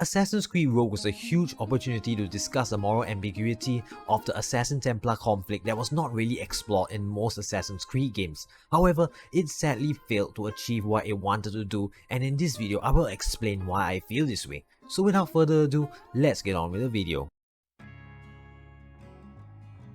Assassin's Creed Rogue was a huge opportunity to discuss the moral ambiguity of the Assassin-Templar conflict that was not really explored in most Assassin's Creed games. However, it sadly failed to achieve what it wanted to do, and in this video I will explain why I feel this way. So without further ado, let's get on with the video.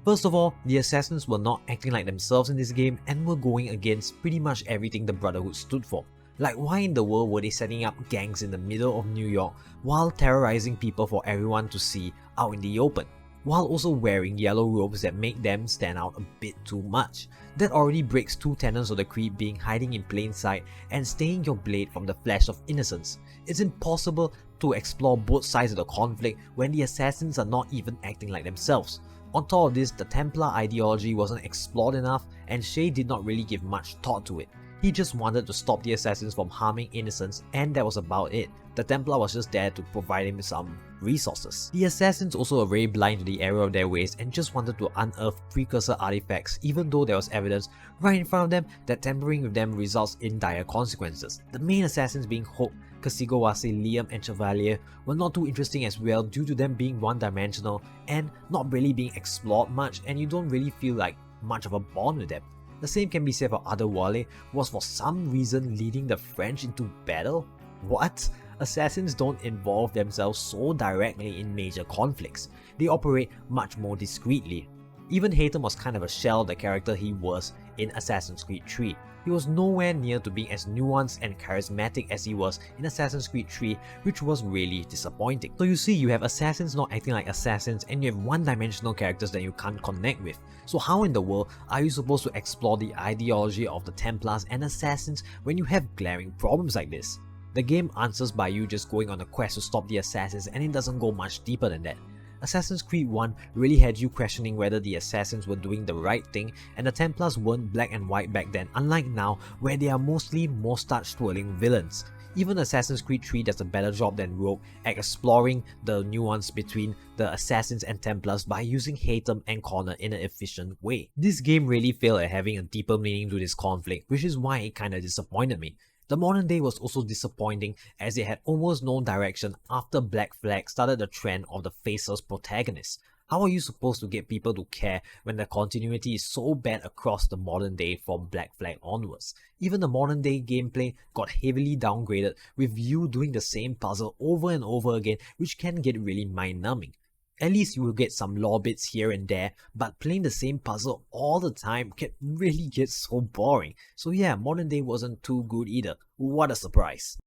First of all, the assassins were not acting like themselves in this game and were going against pretty much everything the Brotherhood stood for. Like, why in the world were they setting up gangs in the middle of New York while terrorizing people for everyone to see out in the open, while also wearing yellow robes that make them stand out a bit too much? That already breaks two tenets of the creed being hiding in plain sight and staying your blade from the flash of innocence. It's impossible to explore both sides of the conflict when the assassins are not even acting like themselves. On top of this, the Templar ideology wasn't explored enough and Shay did not really give much thought to it. He just wanted to stop the assassins from harming innocents and that was about it. The Templar was just there to provide him some resources. The assassins also were very blind to the error of their ways and just wanted to unearth precursor artifacts even though there was evidence right in front of them that tampering with them results in dire consequences. The main assassins being Hope, Kasigawase, Liam and Chevalier were not too interesting as well due to them being one-dimensional and not really being explored much, and you don't really feel like much of a bond with them. The same can be said for Adewale, who was for some reason leading the French into battle. What? Assassins don't involve themselves so directly in major conflicts. They operate much more discreetly. Even Haytham was kind of a shell of the character he was in Assassin's Creed 3. He was nowhere near to being as nuanced and charismatic as he was in Assassin's Creed 3, which was really disappointing. So you see, you have assassins not acting like assassins and you have one-dimensional characters that you can't connect with. So how in the world are you supposed to explore the ideology of the Templars and assassins when you have glaring problems like this? The game answers by you just going on a quest to stop the assassins, and it doesn't go much deeper than that. Assassin's Creed 1 really had you questioning whether the assassins were doing the right thing, and the Templars weren't black and white back then, unlike now where they are mostly moustache-twirling villains. Even Assassin's Creed 3 does a better job than Rogue at exploring the nuance between the assassins and Templars by using Haytham and Connor in an efficient way. This game really failed at having a deeper meaning to this conflict, which is why it kinda disappointed me. The modern day was also disappointing as it had almost no direction after Black Flag started the trend of the faceless protagonist. How are you supposed to get people to care when the continuity is so bad across the modern day from Black Flag onwards? Even the modern day gameplay got heavily downgraded with you doing the same puzzle over and over again, which can get really mind-numbing. At least you will get some lore bits here and there, but playing the same puzzle all the time can really get so boring. So yeah, modern day wasn't too good either. What a surprise.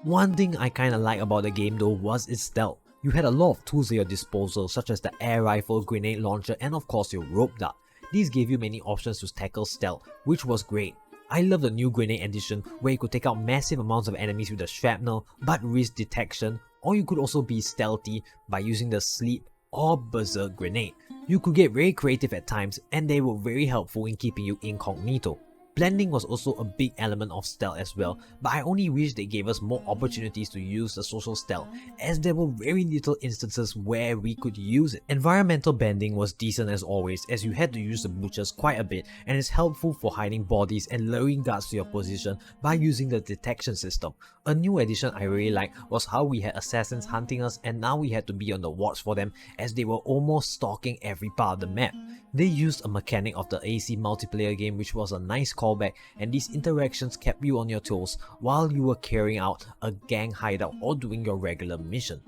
One thing I kinda like about the game though was its stealth. You had a lot of tools at your disposal such as the air rifle, grenade launcher and of course your rope dart. These gave you many options to tackle stealth, which was great. I love the new grenade edition where you could take out massive amounts of enemies with the shrapnel but risk detection, or you could also be stealthy by using the sleep or berserk grenade. You could get very creative at times and they were very helpful in keeping you incognito. Blending was also a big element of stealth as well, but I only wish they gave us more opportunities to use the social stealth, as there were very little instances where we could use it. Environmental bending was decent as always, as you had to use the butchers quite a bit and is helpful for hiding bodies and luring guards to your position by using the detection system. A new addition I really liked was how we had assassins hunting us and now we had to be on the watch for them as they were almost stalking every part of the map. They used a mechanic of the AC multiplayer game which was a nice callback, and these interactions kept you on your toes while you were carrying out a gang hideout or doing your regular mission.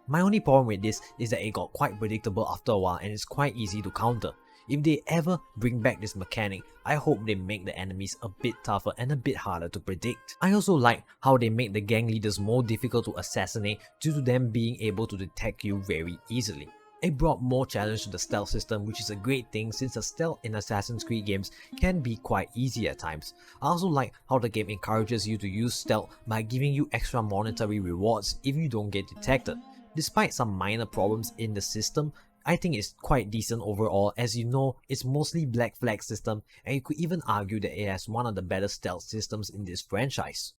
My only problem with this is that it got quite predictable after a while and it's quite easy to counter. If they ever bring back this mechanic, I hope they make the enemies a bit tougher and a bit harder to predict. I also like how they made the gang leaders more difficult to assassinate due to them being able to detect you very easily. It brought more challenge to the stealth system, which is a great thing since the stealth in Assassin's Creed games can be quite easy at times. I also like how the game encourages you to use stealth by giving you extra monetary rewards if you don't get detected. Despite some minor problems in the system, I think it's quite decent overall, as you know it's mostly Black Flag system and you could even argue that it has one of the better stealth systems in this franchise.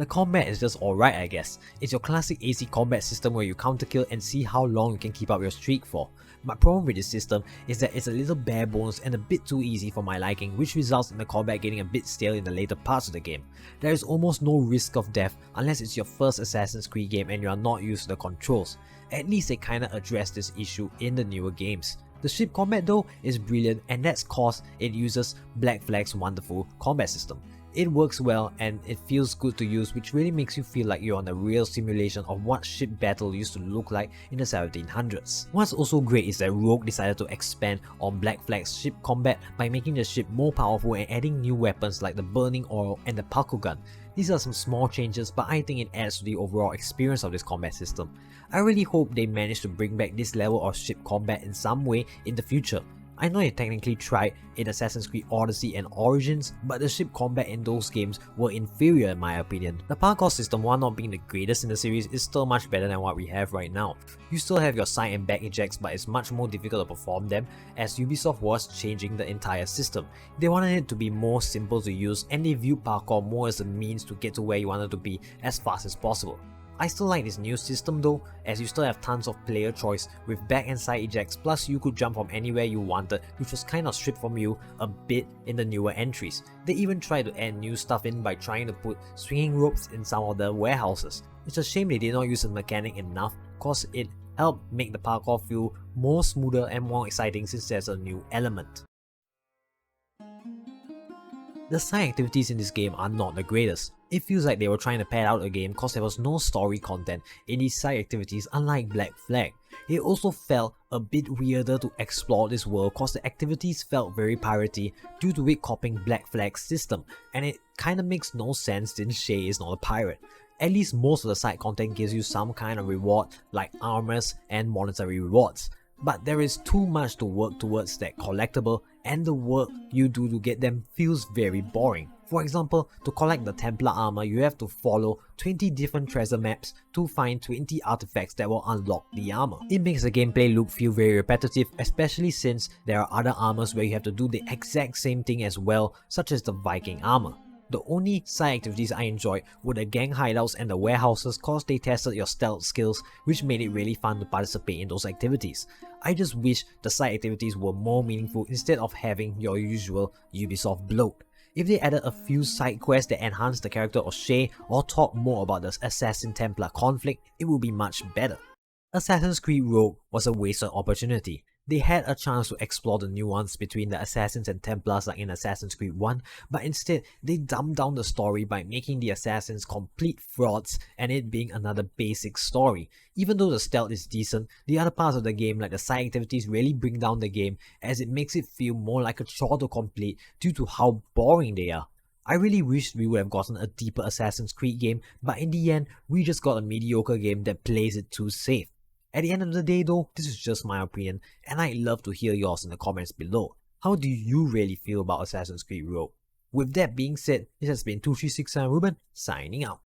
The combat is just alright I guess. It's your classic AC combat system where you counter kill and see how long you can keep up your streak for. My problem with this system is that it's a little bare bones and a bit too easy for my liking, which results in the combat getting a bit stale in the later parts of the game. There is almost no risk of death unless it's your first Assassin's Creed game and you are not used to the controls. At least they kinda address this issue in the newer games. The ship combat though is brilliant, and that's cause it uses Black Flag's wonderful combat system. It works well and it feels good to use, which really makes you feel like you're on a real simulation of what ship battle used to look like in the 1700s. What's also great is that Rogue decided to expand on Black Flag's ship combat by making the ship more powerful and adding new weapons like the burning oil and the Parkour gun. These are some small changes, but I think it adds to the overall experience of this combat system. I really hope they manage to bring back this level of ship combat in some way in the future. I know they technically tried in Assassin's Creed Odyssey and Origins, but the ship combat in those games were inferior in my opinion. The parkour system, while not being the greatest in the series, is still much better than what we have right now. You still have your side and back ejects, but it's much more difficult to perform them as Ubisoft was changing the entire system. They wanted it to be more simple to use, and they viewed parkour more as a means to get to where you wanted to be as fast as possible. I still like this new system though, as you still have tons of player choice with back and side ejects, plus you could jump from anywhere you wanted, which was kind of stripped from you a bit in the newer entries. They even tried to add new stuff in by trying to put swinging ropes in some of the warehouses. It's a shame they did not use the mechanic enough, cause it helped make the parkour feel more smoother and more exciting since there's a new element. The side activities in this game are not the greatest. It feels like they were trying to pad out a game cause there was no story content in these side activities, unlike Black Flag. It also felt a bit weirder to explore this world cause the activities felt very piratey due to it copying Black Flag's system, and it kinda makes no sense since Shay is not a pirate. At least most of the side content gives you some kind of reward like armors and monetary rewards. But there is too much to work towards that collectible, and the work you do to get them feels very boring. For example, to collect the Templar armor, you have to follow 20 different treasure maps to find 20 artifacts that will unlock the armor. It makes the gameplay loop feel very repetitive, especially since there are other armors where you have to do the exact same thing as well, such as the Viking armor. The only side activities I enjoyed were the gang hideouts and the warehouses cause they tested your stealth skills, which made it really fun to participate in those activities. I just wish the side activities were more meaningful instead of having your usual Ubisoft bloat. If they added a few side quests that enhance the character of Shay or talk more about the Assassin Templar conflict, it would be much better. Assassin's Creed Rogue was a wasted opportunity. They had a chance to explore the nuance between the Assassins and Templars like in Assassin's Creed 1, but instead they dumbed down the story by making the Assassins complete frauds and it being another basic story. Even though the stealth is decent, the other parts of the game like the side activities really bring down the game as it makes it feel more like a chore to complete due to how boring they are. I really wished we would have gotten a deeper Assassin's Creed game, but in the end, we just got a mediocre game that plays it too safe. At the end of the day though, this is just my opinion, and I'd love to hear yours in the comments below. How do you really feel about Assassin's Creed Rogue? With that being said, this has been 2367 Ruben, signing out.